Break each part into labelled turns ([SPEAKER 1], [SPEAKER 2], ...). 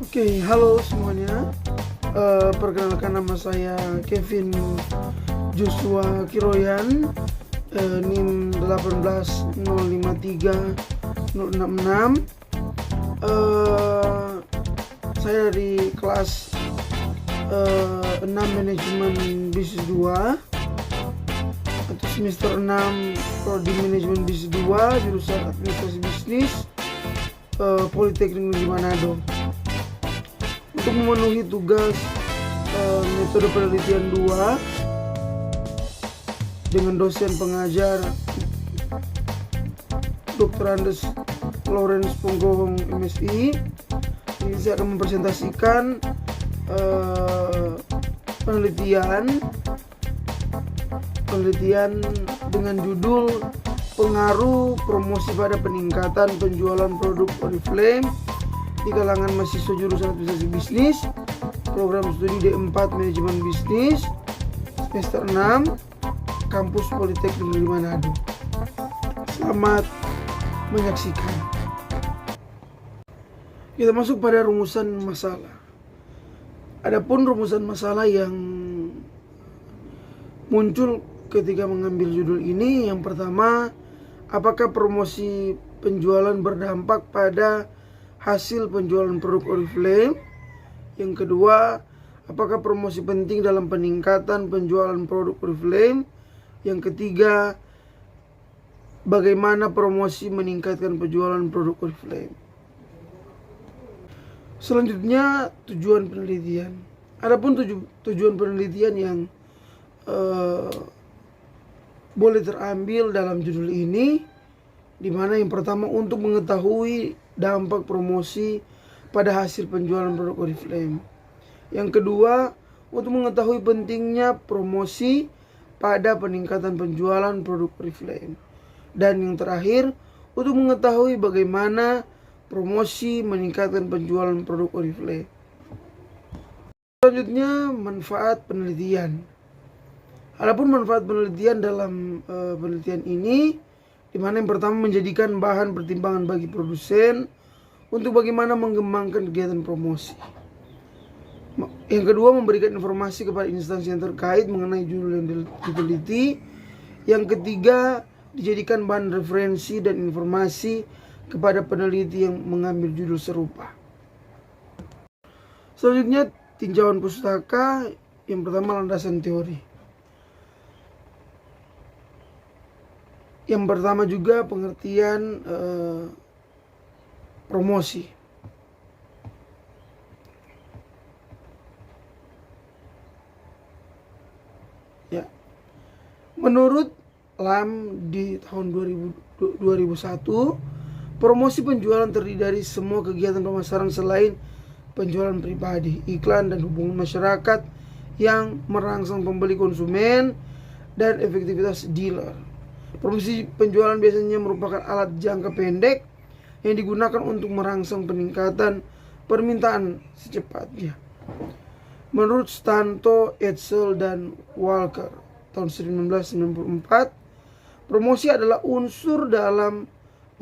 [SPEAKER 1] Oke, halo semuanya. Perkenalkan, nama saya Kevin Joshua Kiroyan, NIM 18053-066. Saya dari kelas 6 Manajemen Bisnis 2 atau semester 6 Prodi Manajemen Bisnis 2, jurusan Administrasi Bisnis, Politeknik Negeri Manado. Untuk memenuhi tugas metode penelitian 2 dengan dosen pengajar Dr. Andes Lawrence Ponggohong MSI, ini saya akan mempresentasikan penelitian dengan judul pengaruh promosi pada peningkatan penjualan produk Oriflame di kalangan mahasiswa jurusan Administrasi Bisnis, program studi D4 Manajemen Bisnis, semester 6, kampus Politeknik Negeri Manado. Selamat menyaksikan. Kita masuk pada rumusan masalah. Adapun rumusan masalah yang muncul ketika mengambil judul ini, yang pertama, apakah promosi penjualan berdampak pada hasil penjualan produk Oriflame? Yang kedua, apakah promosi penting dalam peningkatan penjualan produk Oriflame? Yang ketiga, bagaimana promosi meningkatkan penjualan produk Oriflame? Selanjutnya, tujuan penelitian. Adapun tujuan penelitian yang boleh terambil dalam judul ini, di mana yang pertama untuk mengetahui dampak promosi pada hasil penjualan produk Oriflame. Yang kedua, untuk mengetahui pentingnya promosi pada peningkatan penjualan produk Oriflame. Dan yang terakhir, untuk mengetahui bagaimana promosi meningkatkan penjualan produk Oriflame. Selanjutnya, manfaat penelitian. Adapun manfaat penelitian dalam penelitian ini, di mana yang pertama menjadikan bahan pertimbangan bagi produsen untuk bagaimana mengembangkan kegiatan promosi. Yang kedua, memberikan informasi kepada instansi yang terkait mengenai judul yang diteliti. Yang ketiga, dijadikan bahan referensi dan informasi kepada peneliti yang mengambil judul serupa. Selanjutnya, tinjauan pustaka. Yang pertama, landasan teori. Yang pertama juga pengertian promosi. Ya. Menurut Lam di tahun 2001, promosi penjualan terdiri dari semua kegiatan pemasaran selain penjualan pribadi, iklan, dan hubungan masyarakat yang merangsang pembeli konsumen dan efektivitas dealer. Promosi penjualan biasanya merupakan alat jangka pendek yang digunakan untuk merangsang peningkatan permintaan secepatnya. Menurut Stanto, Edsel, dan Walker tahun 1994, promosi adalah unsur dalam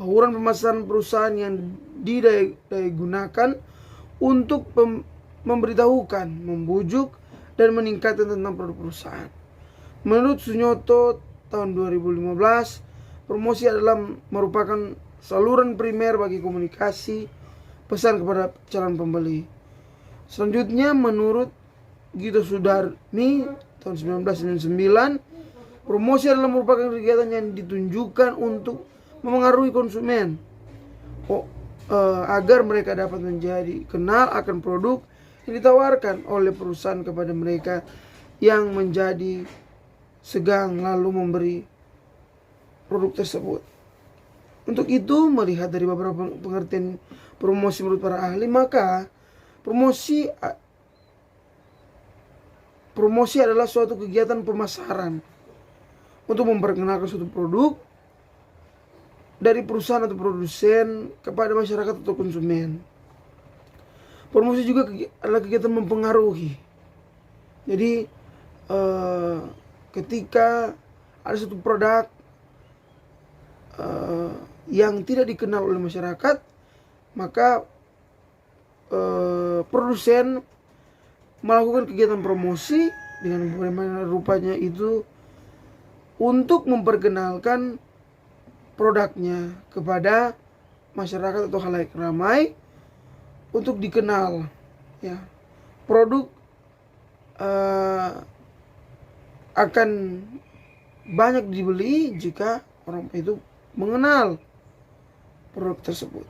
[SPEAKER 1] bauran pemasaran perusahaan yang digunakan untuk memberitahukan, membujuk, dan meningkatkan tentang produk perusahaan. Menurut Sunyoto tahun 2015, promosi adalah merupakan saluran primer bagi komunikasi pesan kepada calon pembeli. Selanjutnya, menurut Gito Sudarmi tahun 1999, promosi adalah merupakan kegiatan yang ditunjukkan untuk memengaruhi konsumen agar mereka dapat menjadi kenal akan produk yang ditawarkan oleh perusahaan kepada mereka yang menjadi segang lalu memberi produk tersebut. Untuk itu, melihat dari beberapa pengertian promosi menurut para ahli, maka promosi adalah suatu kegiatan pemasaran untuk memperkenalkan suatu produk dari perusahaan atau produsen kepada masyarakat atau konsumen. Promosi juga adalah kegiatan mempengaruhi. Jadi ketika ada suatu produk yang tidak dikenal oleh masyarakat, maka produsen melakukan kegiatan promosi dengan bagaimana rupanya itu untuk memperkenalkan produknya kepada masyarakat atau khalayak ramai untuk dikenal, ya. Produk akan banyak dibeli jika orang itu mengenal produk tersebut.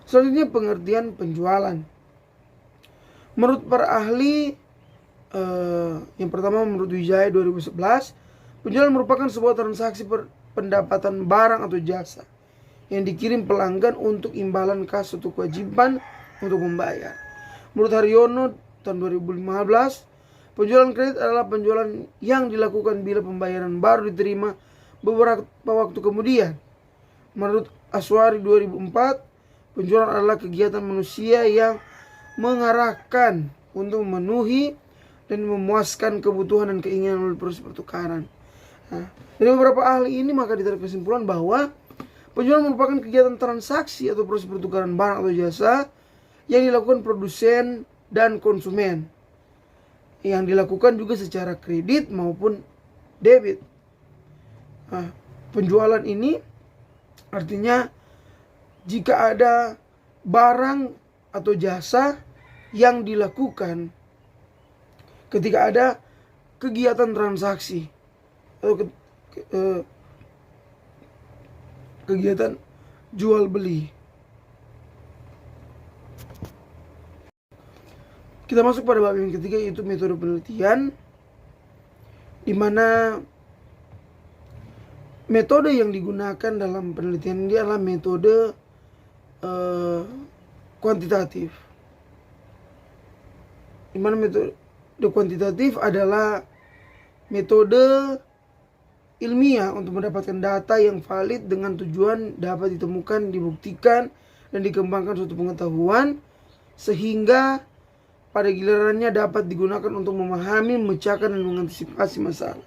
[SPEAKER 1] Selanjutnya pengertian penjualan. Menurut para ahli, yang pertama menurut Wijaya 2011, penjualan merupakan sebuah transaksi pendapatan barang atau jasa yang dikirim pelanggan untuk imbalan kas suatu kewajiban untuk membayar. Menurut Haryono tahun 2015, penjualan kredit adalah penjualan yang dilakukan bila pembayaran baru diterima beberapa waktu kemudian. Menurut Aswari 2004, penjualan adalah kegiatan manusia yang mengarahkan untuk memenuhi dan memuaskan kebutuhan dan keinginan melalui proses pertukaran. Nah, dari beberapa ahli ini maka ditarik kesimpulan bahwa penjualan merupakan kegiatan transaksi atau proses pertukaran barang atau jasa yang dilakukan produsen dan konsumen, yang dilakukan juga secara kredit maupun debit. Nah, penjualan ini artinya jika ada barang atau jasa yang dilakukan ketika ada kegiatan transaksi atau kegiatan jual beli. Kita masuk pada bab yang ketiga, yaitu metode penelitian, di mana metode yang digunakan dalam penelitian ini adalah metode kuantitatif. Di mana metode kuantitatif adalah metode ilmiah untuk mendapatkan data yang valid dengan tujuan dapat ditemukan, dibuktikan, dan dikembangkan suatu pengetahuan sehingga pada gilirannya dapat digunakan untuk memahami, memecahkan, dan mengantisipasi masalah.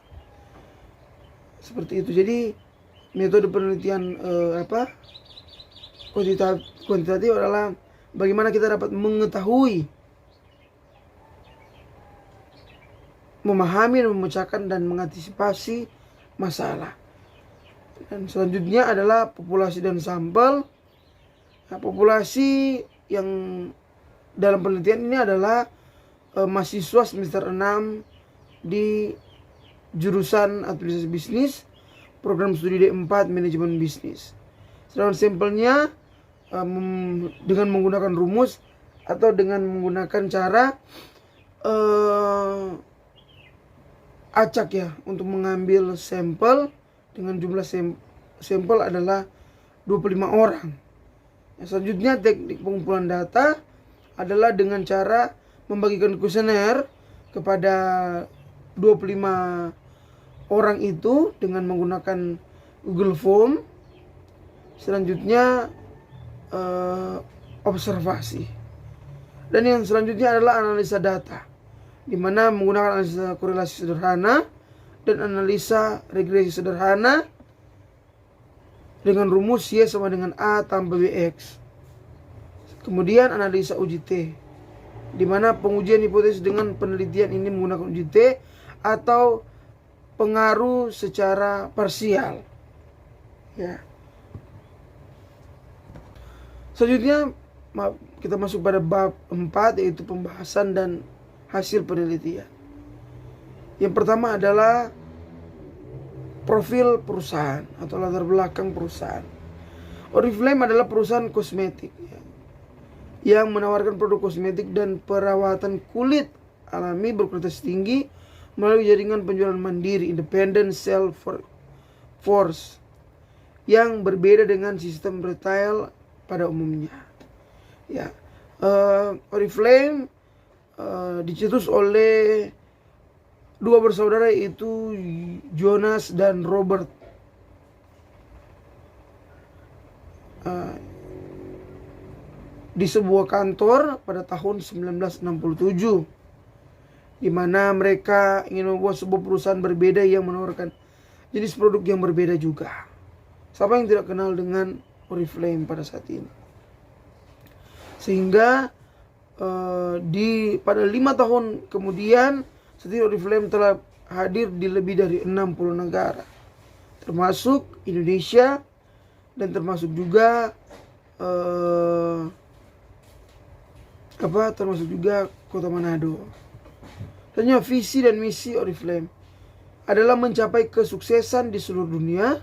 [SPEAKER 1] Seperti itu. Jadi metode penelitian kuantitatif adalah bagaimana kita dapat mengetahui, memahami, dan memecahkan, dan mengantisipasi masalah. Dan selanjutnya adalah populasi dan sampel. Nah, populasi yang dalam penelitian ini adalah mahasiswa semester 6 di jurusan administrasi bisnis, program studi D4 manajemen bisnis. Sedangkan sampelnya dengan menggunakan rumus atau dengan menggunakan cara acak, ya, untuk mengambil sampel dengan jumlah sampel adalah 25 orang. Selanjutnya teknik pengumpulan data adalah dengan cara membagikan kuesioner kepada 25 orang itu dengan menggunakan Google Form. Selanjutnya observasi. Dan yang selanjutnya adalah analisa data, di mana menggunakan analisa korelasi sederhana dan analisa regresi sederhana dengan rumus Y sama dengan A tambah BX. Kemudian analisa uji T, di mana pengujian hipotesis dengan penelitian ini menggunakan uji T atau pengaruh secara parsial, ya. Selanjutnya kita masuk pada bab 4, yaitu pembahasan dan hasil penelitian. Yang pertama adalah profil perusahaan atau latar belakang perusahaan. Oriflame adalah perusahaan kosmetik, ya, yang menawarkan produk kosmetik dan perawatan kulit alami berkualitas tinggi melalui jaringan penjualan mandiri independent sales force yang berbeda dengan sistem retail pada umumnya, ya. Oriflame dicetus oleh dua bersaudara, yaitu Jonas dan Robert. Di sebuah kantor pada tahun 1967, di mana mereka ingin membuat sebuah perusahaan berbeda yang menawarkan jenis produk yang berbeda juga. Siapa yang tidak kenal dengan Oriflame pada saat ini? Sehingga pada 5 tahun kemudian City Oriflame telah hadir di lebih dari 60 negara, termasuk Indonesia dan termasuk juga Kota Manado. Tanya visi dan misi Oriflame adalah mencapai kesuksesan di seluruh dunia.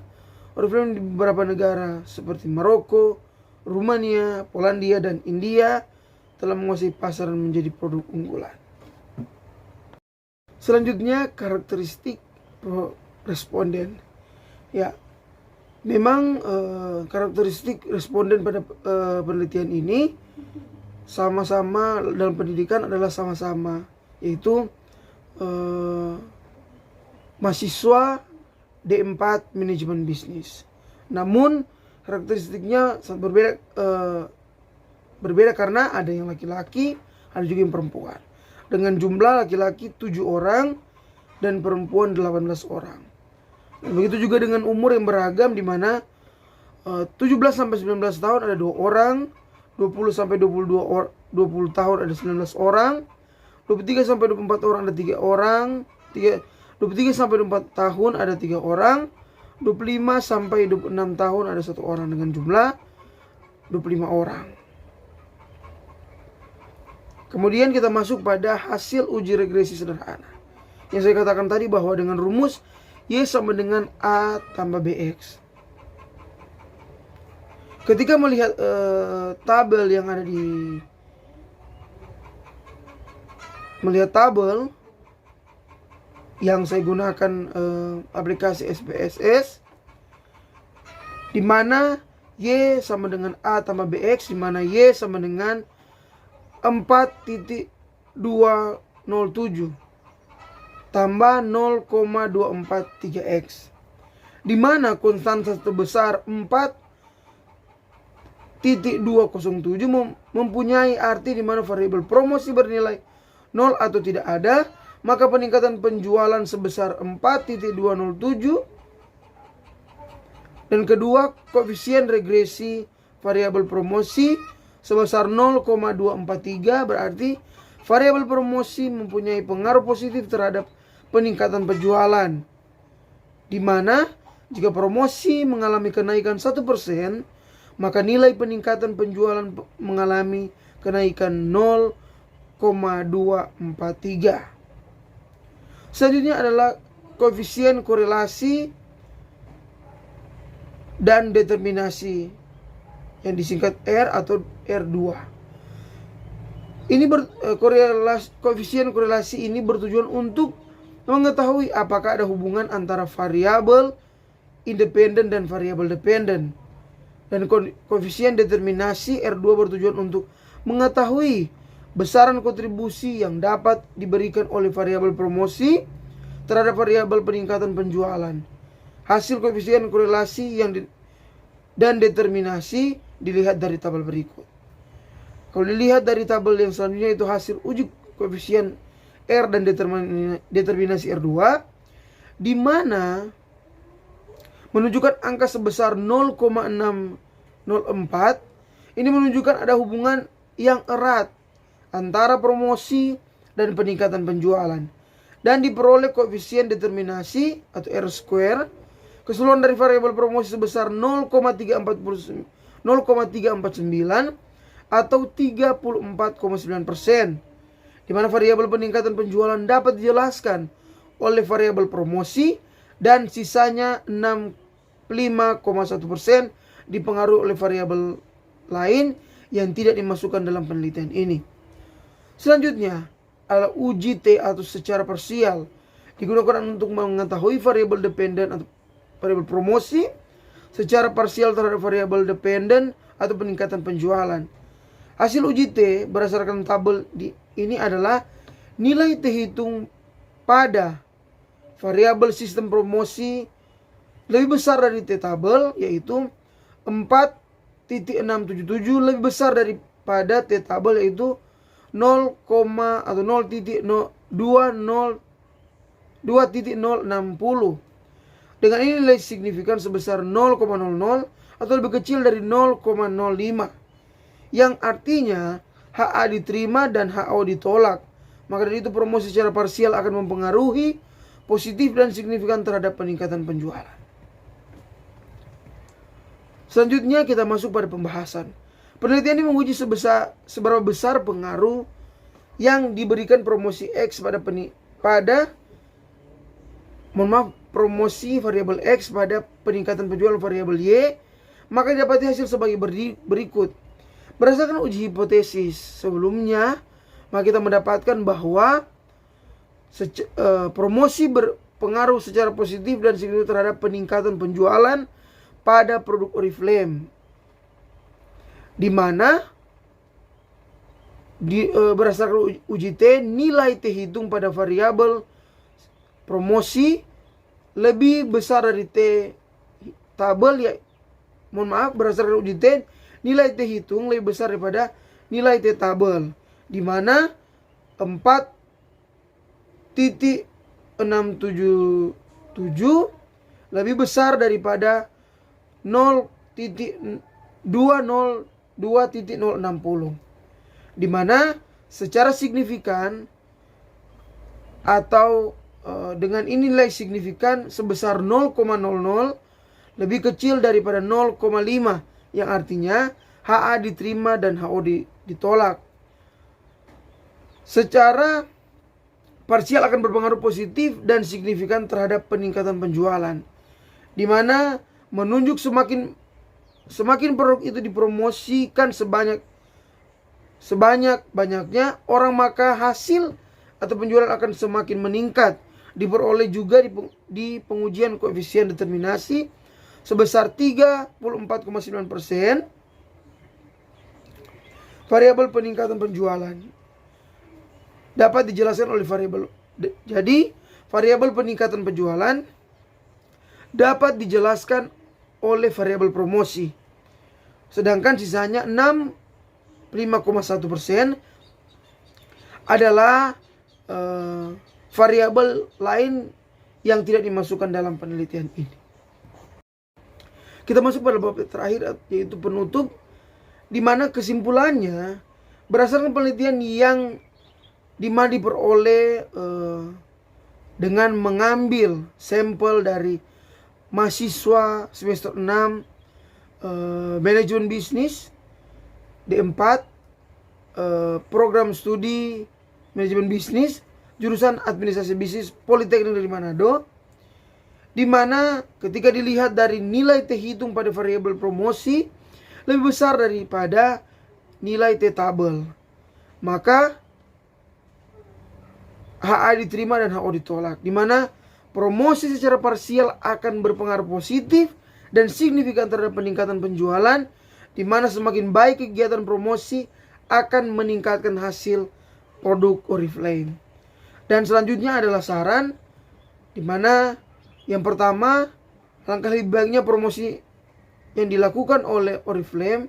[SPEAKER 1] Oriflame di beberapa negara seperti Maroko, Rumania, Polandia, dan India telah menguasai pasar dan menjadi produk unggulan. Selanjutnya, karakteristik responden. Ya, memang karakteristik responden pada penelitian ini sama-sama dalam pendidikan adalah sama-sama, yaitu mahasiswa D4 manajemen bisnis. Namun karakteristiknya sangat berbeda karena ada yang laki-laki, ada juga yang perempuan. Dengan jumlah laki-laki 7 orang dan perempuan 18 orang. Dan begitu juga dengan umur yang beragam, di mana 17 sampai 19 tahun ada 2 orang, 20 sampai 20 tahun ada 19 orang, 23 sampai 24 orang ada 3 orang, 23 sampai 24 tahun ada 3 orang, 25 sampai 26 tahun ada 1 orang, dengan jumlah 25 orang. Kemudian kita masuk pada hasil uji regresi sederhana. Yang saya katakan tadi bahwa dengan rumus Y sama dengan A tambah BX. Ketika melihat tabel yang ada di tabel yang saya gunakan aplikasi SPSS, di mana Y sama dengan A tambah BX, di mana Y sama dengan 4.207 tambah 0,243x, di mana konstanta terbesar 4.207 mempunyai arti di mana variabel promosi bernilai 0 atau tidak ada, maka peningkatan penjualan sebesar 4.207, dan kedua, koefisien regresi variabel promosi sebesar 0,243, berarti variabel promosi mempunyai pengaruh positif terhadap peningkatan penjualan, di mana jika promosi mengalami kenaikan 1%, maka nilai peningkatan penjualan mengalami kenaikan 0,243. Selanjutnya adalah koefisien korelasi dan determinasi yang disingkat R atau R2. Ini koefisien korelasi ini bertujuan untuk mengetahui apakah ada hubungan antara variabel independen dan variabel dependen. Dan koefisien determinasi R2 bertujuan untuk mengetahui besaran kontribusi yang dapat diberikan oleh variabel promosi terhadap variabel peningkatan penjualan. Hasil koefisien korelasi dan determinasi dilihat dari tabel berikut. Kalau dilihat dari tabel yang selanjutnya, itu hasil uji koefisien R dan determinasi R2, di mana menunjukkan angka sebesar 0,604. Ini menunjukkan ada hubungan yang erat antara promosi dan peningkatan penjualan, dan diperoleh koefisien determinasi atau R square keseluruhan dari variabel promosi sebesar 0,349 atau 34,9%, di mana variabel peningkatan penjualan dapat dijelaskan oleh variabel promosi dan sisanya 65,1% dipengaruhi oleh variabel lain yang tidak dimasukkan dalam penelitian ini. Selanjutnya adalah uji T atau secara parsial, digunakan untuk mengetahui variabel dependen atau variabel promosi secara parsial terhadap variabel dependen atau peningkatan penjualan. Hasil uji T berdasarkan tabel ini adalah nilai T hitung pada variabel sistem promosi lebih besar dari T tabel, yaitu 4.677, lebih besar daripada T tabel, yaitu 2.060. Dengan ini nilai signifikan sebesar 0,00 atau lebih kecil dari 0,05, yang artinya HA diterima dan HO ditolak. Maka dari itu promosi secara parsial akan mempengaruhi positif dan signifikan terhadap peningkatan penjualan. Selanjutnya kita masuk pada pembahasan. Penelitian ini menguji seberapa besar pengaruh yang diberikan promosi X promosi variabel X pada peningkatan penjualan variabel Y, maka didapati hasil sebagai berikut. Berdasarkan uji hipotesis sebelumnya, maka kita mendapatkan bahwa promosi berpengaruh secara positif dan signifikan terhadap peningkatan penjualan pada produk Oriflame, di mana berdasarkan uji T, nilai T hitung pada variabel promosi lebih besar dari T tabel berdasarkan uji T, nilai T hitung lebih besar daripada nilai T tabel, di mana 4.677 lebih besar daripada 2.060, di mana secara signifikan atau dengan nilai signifikan sebesar 0,00 lebih kecil daripada 0,5, yang artinya HA diterima dan HO ditolak. Secara parsial akan berpengaruh positif dan signifikan terhadap peningkatan penjualan, di mana menunjuk semakin produk itu dipromosikan sebanyak-banyaknya orang, maka hasil atau penjualan akan semakin meningkat. Diperoleh juga di pengujian koefisien determinasi sebesar 34,9%. Variabel peningkatan penjualan dapat dijelaskan oleh variabel peningkatan penjualan dapat dijelaskan oleh variabel promosi, sedangkan sisanya 5,1% adalah variabel lain yang tidak dimasukkan dalam penelitian ini. Kita masuk pada bab terakhir, yaitu penutup, di mana kesimpulannya berdasarkan penelitian yang diperoleh dengan mengambil sampel dari mahasiswa semester 6 manajemen bisnis D4, program studi manajemen bisnis jurusan administrasi bisnis Politeknik dari Manado, di mana ketika dilihat dari nilai T hitung pada variabel promosi lebih besar daripada nilai T tabel, maka HA diterima dan HO ditolak, di mana promosi secara parsial akan berpengaruh positif dan signifikan terhadap peningkatan penjualan, di mana semakin baik kegiatan promosi akan meningkatkan hasil produk Oriflame. Dan selanjutnya adalah saran, di mana yang pertama, langkah lebih baiknya promosi yang dilakukan oleh Oriflame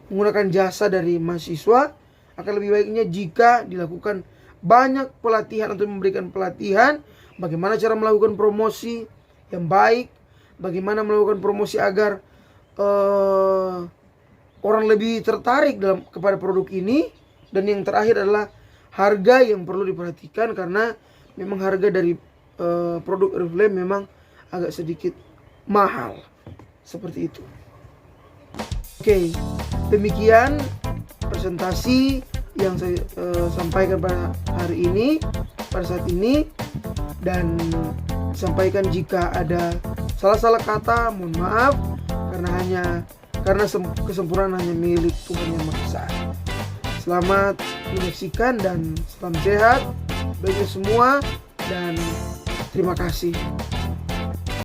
[SPEAKER 1] menggunakan jasa dari mahasiswa akan lebih baiknya jika dilakukan banyak pelatihan atau memberikan pelatihan bagaimana cara melakukan promosi yang baik, bagaimana melakukan promosi agar orang lebih tertarik kepada produk ini. Dan yang terakhir adalah harga yang perlu diperhatikan, karena memang harga dari produk Oriflame memang agak sedikit mahal, seperti itu. Oke, demikian presentasi yang saya sampaikan pada hari ini, pada saat ini, dan sampaikan jika ada salah-salah kata, mohon maaf, karena kesempurnaan hanya milik Tuhan Yang Maha Esa. Selamat menyaksikan dan salam sehat bagi semua, dan terima kasih.